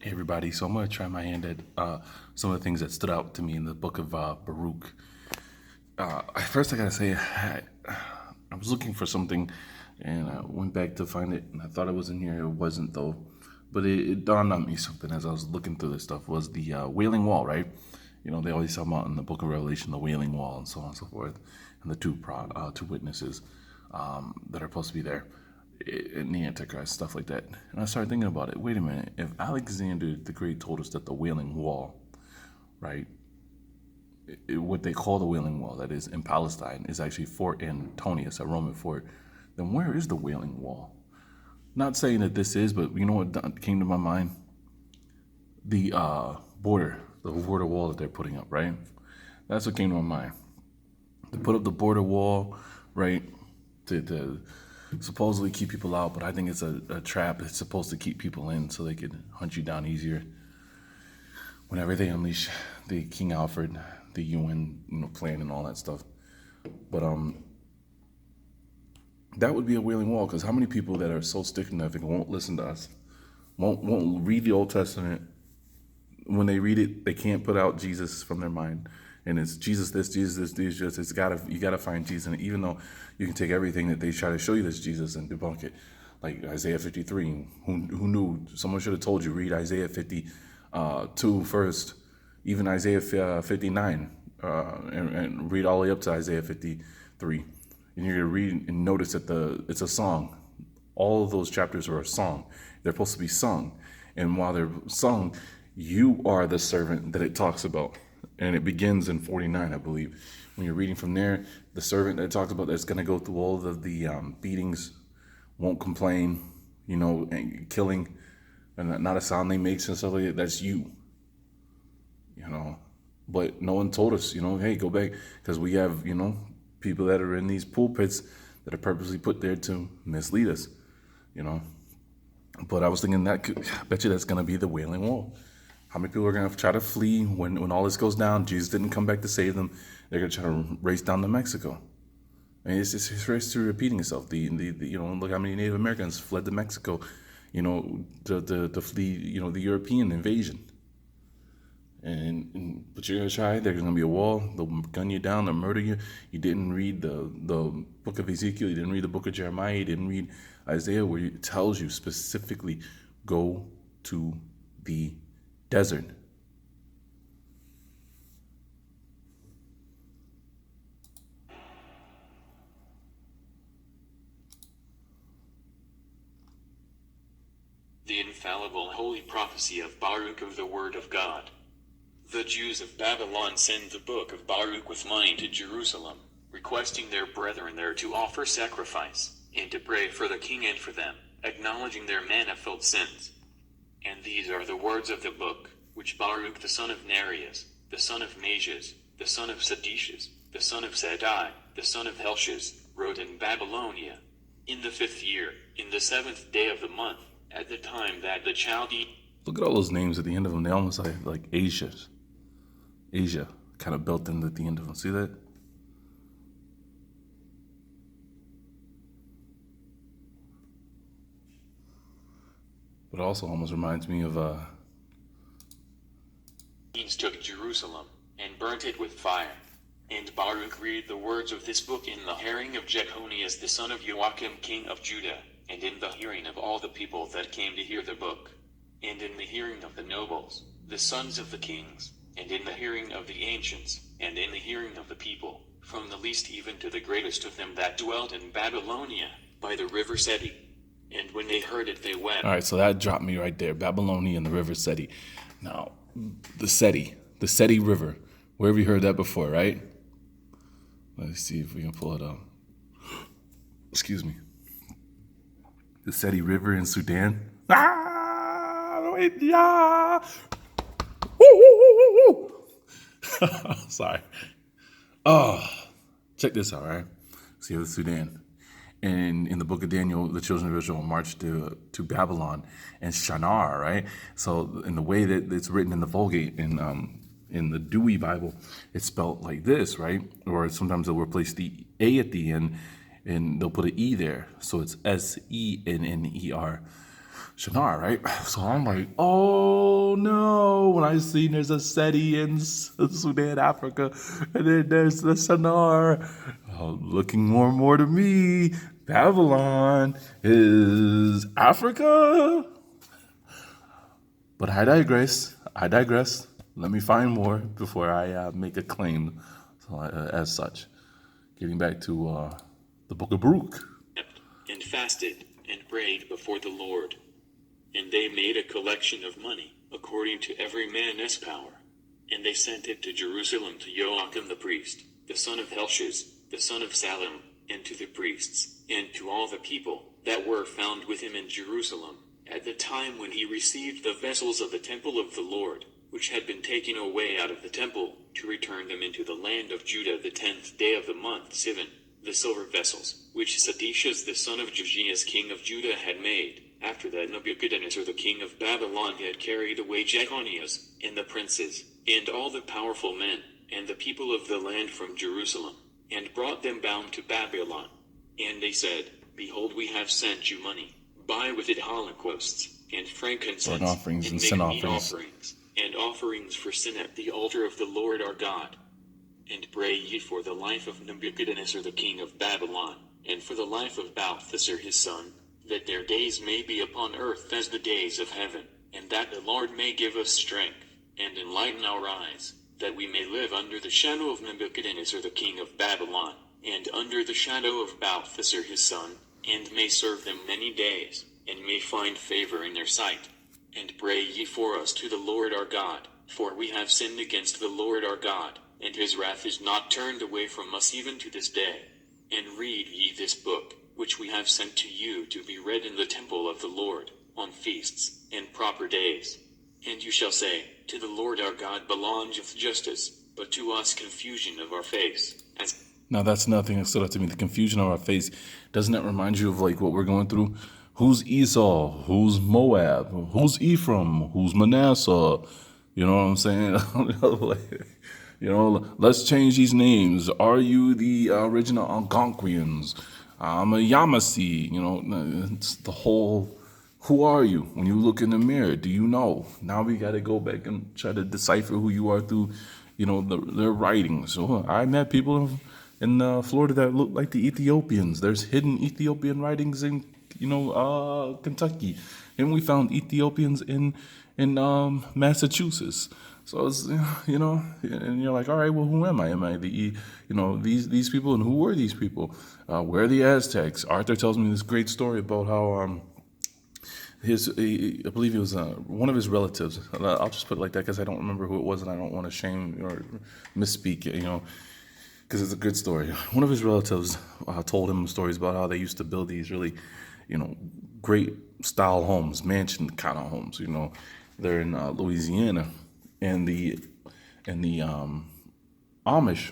Hey everybody, so I'm going to try my hand at some of the things that stood out to me in the book of Baruch. First, I got to say, I was looking for something and I went back to find it, and I thought it was in here. It wasn't, though. But it dawned on me something as I was looking through this stuff was the Wailing Wall, right? You know, they always talk about in the book of Revelation the Wailing Wall and so on and so forth, and the two witnesses that are supposed to be there in the Antichrist, stuff like that. And I started thinking about it. Wait a minute. If Alexander the Great told us that the Wailing Wall, right, what they call the Wailing Wall, that is in Palestine, is actually Fort Antonius, a Roman fort, then where is the Wailing Wall? Not saying that this is, but you know what came to my mind? The border wall that they're putting up, right? That's what came to my mind. To put up the border wall, right, to supposedly keep people out, but I think it's a trap. It's supposed to keep people in so they could hunt you down easier whenever they unleash the King Alfred, the UN, plan and all that stuff. But that would be a Wailing Wall, because how many people that are so stick-necked won't listen to us, won't read the Old Testament. When they read it, they can't put out Jesus from their mind. And it's Jesus this, Jesus this. You gotta find Jesus in it, even though you can take everything that they try to show you this Jesus and debunk it, like Isaiah 53. Who knew? Someone should have told you, read Isaiah 52 first, even Isaiah 59, and read all the way up to Isaiah 53. And you're gonna read and notice that it's a song. All of those chapters are a song. They're supposed to be sung, and while they're sung, you are the servant that it talks about. And it begins in 49, I believe. When you're reading from there, the servant that it talks about that's going to go through all of the beatings, won't complain, and killing, and not a sound they make and stuff like that. That's you, But no one told us, hey, go back, because we have, people that are in these pulpits that are purposely put there to mislead us, But I was thinking I bet you that's going to be the Wailing Wall. How many people are going to try to flee when all this goes down? Jesus didn't come back to save them. They're going to try to race down to Mexico. I mean, it's history repeating itself. Look how many Native Americans fled to Mexico, to flee, the European invasion. But you're going to try. There's going to be a wall. They'll gun you down. They'll murder you. You didn't read the book of Ezekiel. You didn't read the book of Jeremiah. You didn't read Isaiah, where it tells you specifically, go to the desert. The infallible holy prophecy of Baruch of the Word of God. The Jews of Babylon send the book of Baruch with money to Jerusalem, requesting their brethren there to offer sacrifice, and to pray for the king and for them, acknowledging their manifold sins. And these are the words of the book, which Baruch the son of Nerius, the son of Magias, the son of Seditius, the son of Sadai, the son of Helshus, wrote in Babylonia, in the 5th year, in the 7th day of the month, at the time that the Chaldean... Look at all those names at the end of them. They almost like Asia kind of built in at the end of them. See that? But it also almost reminds me of took Jerusalem, and burnt it with fire. And Baruch read the words of this book in the hearing of Jeconias the son of Joachim king of Judah, and in the hearing of all the people that came to hear the book, and in the hearing of the nobles, the sons of the kings, and in the hearing of the ancients, and in the hearing of the people, from the least even to the greatest of them that dwelt in Babylonia, by the river Seti. And when they heard it, they wept. All right, so that dropped me right there. Babylonia and the river Seti. Now, the Seti River. Where have you heard that before, right? Let's see if we can pull it up. Excuse me. The Seti River in Sudan. Sorry. Oh, check this out, right? See, the Sudan. And in the book of Daniel, the children of Israel marched to Babylon and Shinar, right? So in the way that it's written in the Vulgate, in the Dewey Bible, it's spelled like this, right? Or sometimes they'll replace the A at the end and they'll put an E there. So it's Senner. Shinar, right? So I'm like, oh no, when I seen there's a SETI in Sudan, Africa, and then there's the Shinar, looking more and more to me, Babylon is Africa. But I digress. Let me find more before I make a claim as such. Getting back to the book of Baruch. And fasted and prayed before the Lord. And they made a collection of money, according to every man's power. And they sent it to Jerusalem to Joachim the priest, the son of Helshiz, the son of Salem, and to the priests, and to all the people that were found with him in Jerusalem, at the time when he received the vessels of the temple of the Lord, which had been taken away out of the temple, to return them into the land of Judah the 10th day of the month Sivan, the silver vessels, which Sedecius the son of Jozias king of Judah had made, after that Nebuchadnezzar the king of Babylon had carried away Jeconias, and the princes, and all the powerful men, and the people of the land from Jerusalem, and brought them bound to Babylon. And they said, Behold, we have sent you money, buy with it holocausts, and frankincense, Burnt offerings and make sin meat offerings. and offerings for sin at the altar of the Lord our God. And pray ye for the life of Nebuchadnezzar the king of Babylon, and for the life of Balthasar his son, that their days may be upon earth as the days of heaven, and that the Lord may give us strength, and enlighten our eyes, that we may live under the shadow of Nebuchadnezzar the king of Babylon, and under the shadow of Balthasar his son, and may serve them many days, and may find favor in their sight. And pray ye for us to the Lord our God, for we have sinned against the Lord our God, and his wrath is not turned away from us even to this day. And read ye this book, which we have sent to you to be read in the temple of the Lord, on feasts, and proper days. And you shall say, To the Lord our God belongeth justice, but to us confusion of our face. Now that's nothing that stood out to me. The confusion on our face. Doesn't that remind you of like what we're going through? Who's Esau? Who's Moab? Who's Ephraim? Who's Manasseh? You know what I'm saying? Like, let's change these names. Are you the original Algonquians? I'm a Yamasee. It's the whole. Who are you? When you look in the mirror, do you know? Now we got to go back and try to decipher who you are through, their writings. So I met people in Florida that look like the Ethiopians. There's hidden Ethiopian writings in Kentucky, and we found Ethiopians in Massachusetts. So it's and you're like, all right, well, who am I? Am I these people, and who were these people? Where are the Aztecs? Arthur tells me this great story about how I believe it was one of his relatives. I'll just put it like that because I don't remember who it was, and I don't want to shame or misspeak, because it's a good story. One of his relatives told him stories about how they used to build these really, great style homes, mansion kind of homes. They're in Louisiana, and the Amish,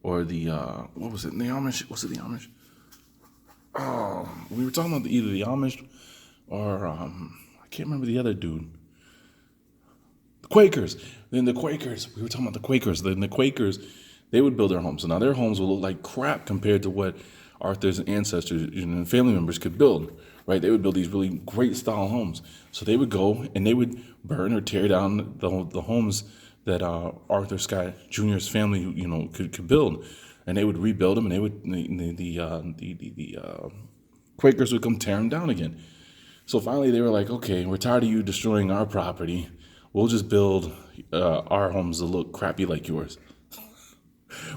or the what was it? The Amish? Was it the Amish? Oh, we were talking about either the Amish or I can't remember the other dude. The Quakers. Then the Quakers. We were talking about the Quakers. Then the Quakers, they would build their homes. So now their homes would look like crap compared to what Arthur's ancestors and family members could build. Right? They would build these really great style homes. So they would go and they would burn or tear down the homes that Arthur Scott Jr.'s family, could build, and they would rebuild them, and they would the Quakers would come tear them down again. So finally, they were like, okay, we're tired of you destroying our property. We'll just build our homes to look crappy like yours.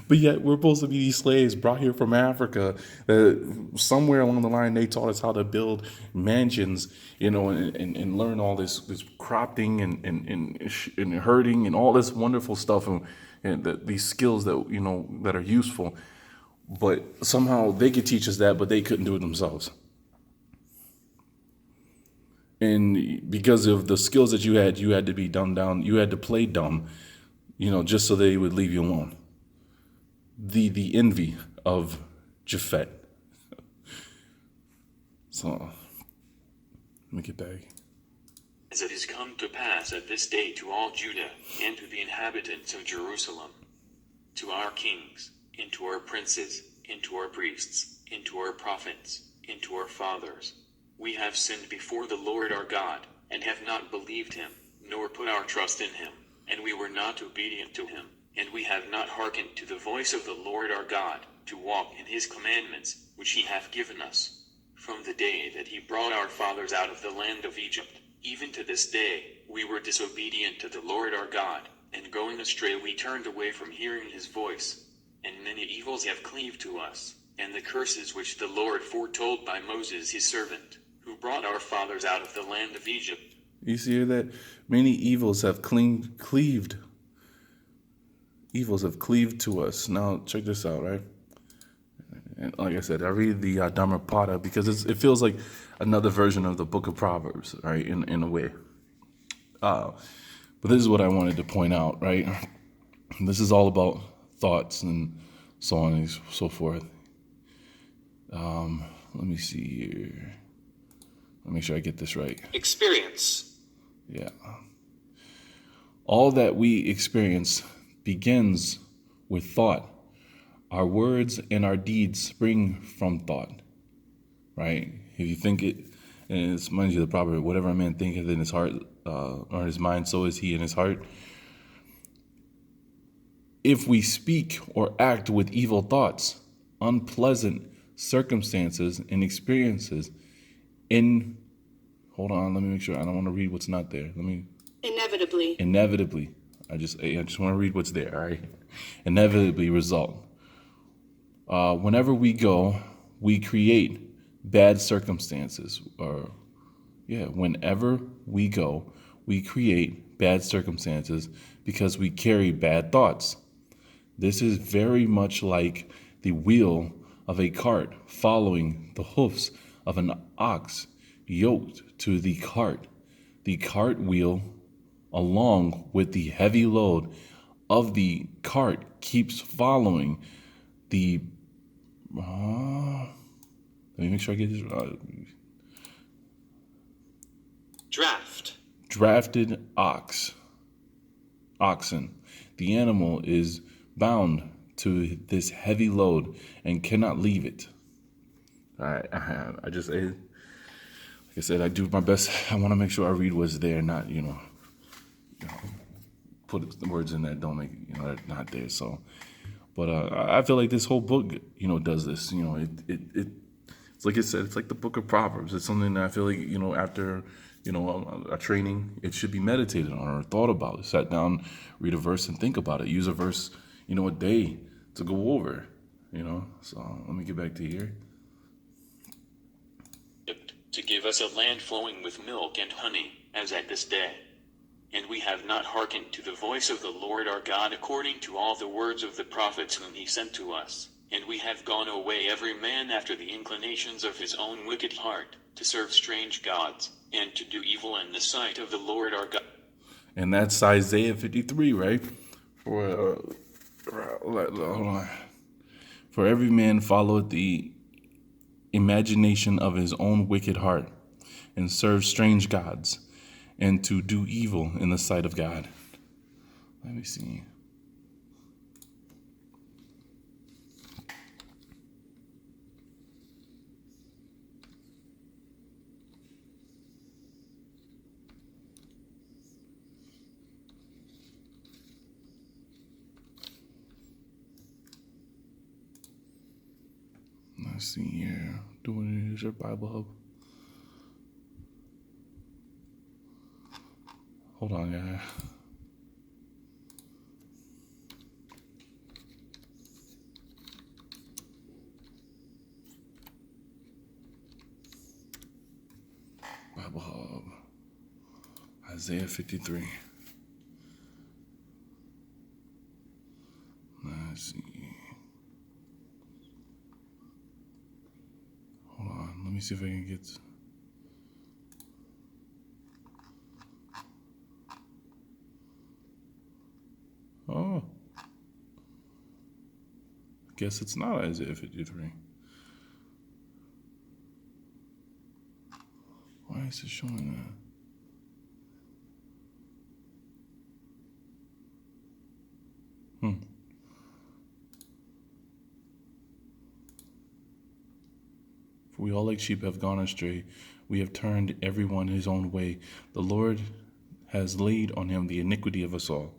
But yet, we're supposed to be these slaves brought here from Africa. Somewhere along the line, they taught us how to build mansions, and learn all this cropping and herding and all this wonderful stuff, and these skills that are useful. But somehow they could teach us that, but they couldn't do it themselves. And because of the skills that you had to be dumbed down. You had to play dumb, just so they would leave you alone. The envy of Japhet. So, let me get back. As it has come to pass at this day to all Judah, and to the inhabitants of Jerusalem, to our kings, and to our princes, and to our priests, and to our prophets, and to our fathers, We have sinned before the Lord our God, and have not believed him, nor put our trust in him, and we were not obedient to him, and we have not hearkened to the voice of the Lord our God, to walk in his commandments, which he hath given us. From the day that he brought our fathers out of the land of Egypt, even to this day, we were disobedient to the Lord our God, and going astray we turned away from hearing his voice. And many evils have cleaved to us, and the curses which the Lord foretold by Moses his servant, who brought our fathers out of the land of Egypt. You see that? Many evils have cleaved. Evils have cleaved to us. Now, check this out, right? And like I said, I read the Dharma because it feels like another version of the Book of Proverbs, right? In a way. But this is what I wanted to point out, right? This is all about thoughts and so on and so forth. Let me see here. Let me make sure I get this right. Experience. Yeah. All that we experience begins with thought. Our words and our deeds spring from thought, right? If you think it, and it's mind you the proverb, whatever a man thinketh in his heart or his mind, so is he in his heart. If we speak or act with evil thoughts, unpleasant circumstances and experiences hold on, let me make sure. I don't want to read what's not there. Inevitably. I just want to read what's there, all right? Inevitably result. Whenever we go, we create bad circumstances. Whenever we go, we create bad circumstances because we carry bad thoughts. This is very much like the wheel of a cart following the hoofs of an ox yoked to the cart. The cart wheel, along with the heavy load of the cart, keeps following the let me make sure I get this drafted oxen. The animal is bound to this heavy load and cannot leave it. Like I said, I do my best. I want to make sure I read what's there, not put the words in that don't make that not there. So, but I feel like this whole book does this. It's like I said, it's like the Book of Proverbs. It's something that I feel like after a training, it should be meditated on or thought about. Sat down, read a verse, and think about it. Use a verse a day to go over. So let me get back to here. To give us a land flowing with milk and honey, as at this day. And we have not hearkened to the voice of the Lord our God according to all the words of the prophets whom he sent to us. And we have gone away every man after the inclinations of his own wicked heart, to serve strange gods, and to do evil in the sight of the Lord our God. And that's Isaiah 53, right? For every man followeth the imagination of his own wicked heart, and serve strange gods, and to do evil in the sight of God. Let me see. Let's see here. Doing it is your Bible Hub. Hold on, guys. Bible Hub. Isaiah 53. Let's see. Hold on. Let me see if I can get... Oh. Guess it's not Isaiah 53. Why is it showing that? For we all like sheep have gone astray. We have turned everyone his own way. The Lord has laid on him the iniquity of us all.